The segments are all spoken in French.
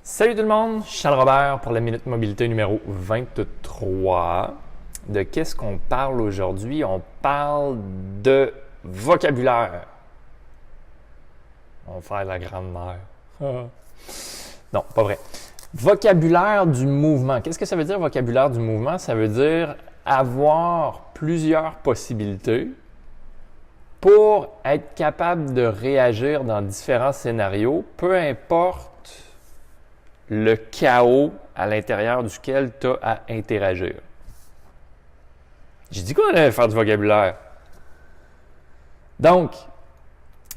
Salut tout le monde, Charles Robert pour la Minute Mobilité numéro 23. De qu'est-ce qu'on parle aujourd'hui? On parle de vocabulaire. On va faire la grande-mère. Non, pas vrai. Vocabulaire du mouvement. Qu'est-ce que ça veut dire, vocabulaire du mouvement? Ça veut dire avoir plusieurs possibilités pour être capable de réagir dans différents scénarios, peu importe le chaos à l'intérieur duquel tu as à interagir. J'ai dit qu'on allait faire du vocabulaire. Donc,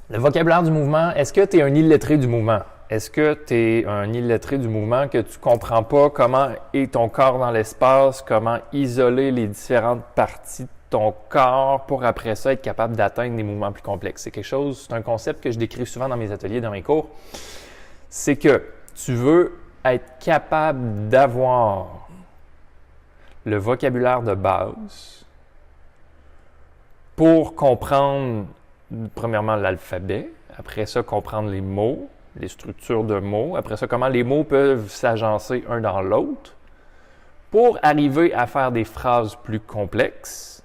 le vocabulaire du mouvement, est-ce que tu es un illettré du mouvement? Est-ce que tu es un illettré du mouvement que tu ne comprends pas comment est ton corps dans l'espace, comment isoler les différentes parties de ton corps pour après ça être capable d'atteindre des mouvements plus complexes? C'est un concept que je décris souvent dans mes ateliers, dans mes cours. C'est que tu veux être capable d'avoir le vocabulaire de base pour comprendre, premièrement, l'alphabet, après ça, comprendre les mots, les structures de mots, après ça, comment les mots peuvent s'agencer un dans l'autre, pour arriver à faire des phrases plus complexes,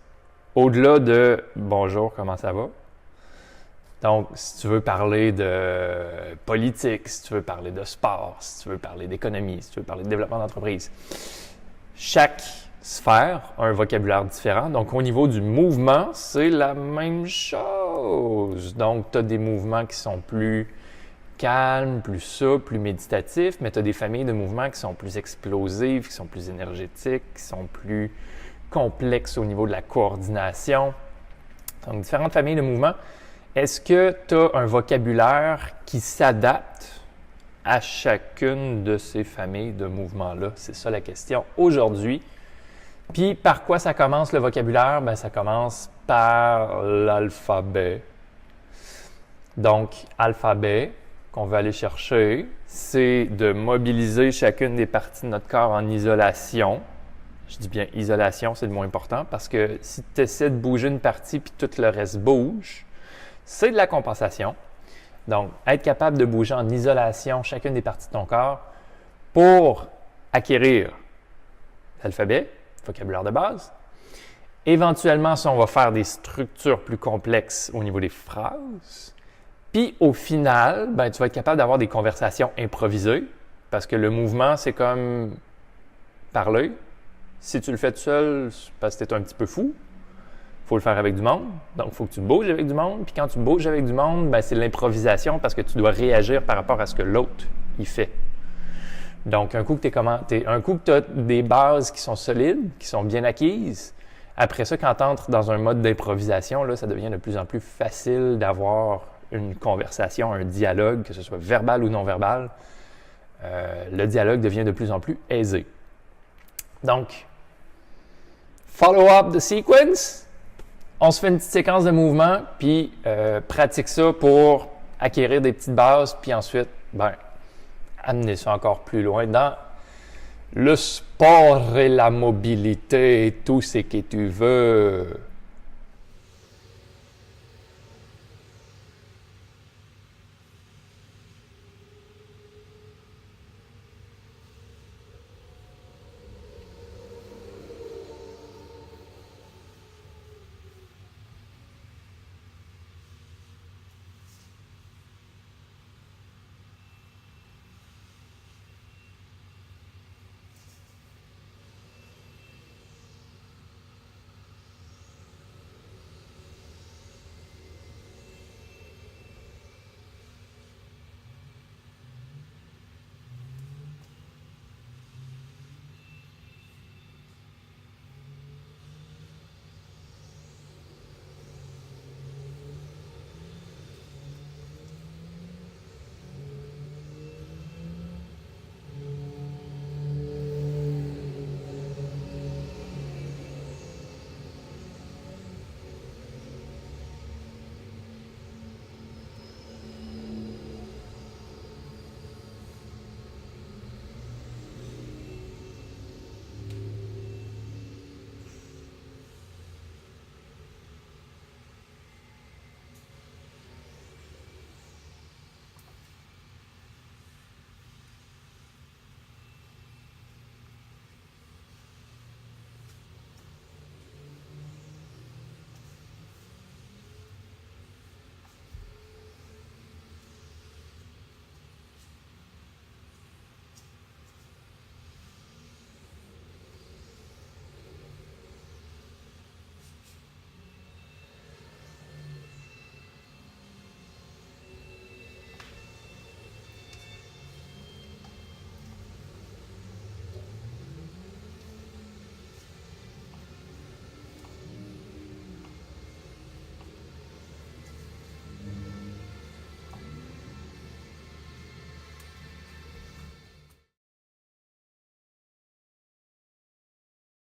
au-delà de « Bonjour, comment ça va? » Donc, si tu veux parler de politique, si tu veux parler de sport, si tu veux parler d'économie, si tu veux parler de développement d'entreprise, chaque sphère a un vocabulaire différent. Donc, au niveau du mouvement, c'est la même chose. Donc, tu as des mouvements qui sont plus calmes, plus souples, plus méditatifs, mais tu as des familles de mouvements qui sont plus explosives, qui sont plus énergétiques, qui sont plus complexes au niveau de la coordination. Donc, différentes familles de mouvements. Est-ce que tu as un vocabulaire qui s'adapte à chacune de ces familles de mouvements-là? C'est ça la question aujourd'hui. Puis, par quoi ça commence le vocabulaire? Bien, ça commence par l'alphabet. Donc, alphabet qu'on veut aller chercher, c'est de mobiliser chacune des parties de notre corps en isolation. Je dis bien isolation, c'est le moins important, parce que si tu essaies de bouger une partie puis tout le reste bouge, c'est de la compensation. Donc, être capable de bouger en isolation chacune des parties de ton corps pour acquérir l'alphabet, vocabulaire de base. Éventuellement, si on va faire des structures plus complexes au niveau des phrases. Puis, au final, ben, tu vas être capable d'avoir des conversations improvisées parce que le mouvement, c'est comme parler. Si tu le fais tout seul, c'est parce que tu es un petit peu fou. Il faut le faire avec du monde, donc il faut que tu bouges avec du monde. Puis quand tu bouges avec du monde, ben, c'est l'improvisation parce que tu dois réagir par rapport à ce que l'autre il fait. Donc, un coup que tu as des bases qui sont solides, qui sont bien acquises, après ça, quand tu entres dans un mode d'improvisation, là, ça devient de plus en plus facile d'avoir une conversation, un dialogue, que ce soit verbal ou non verbal. Le dialogue devient de plus en plus aisé. Donc, follow up the sequence. On se fait une petite séquence de mouvement, puis pratique ça pour acquérir des petites bases, puis ensuite, ben, amener ça encore plus loin dans le sport et la mobilité et tout ce que tu veux.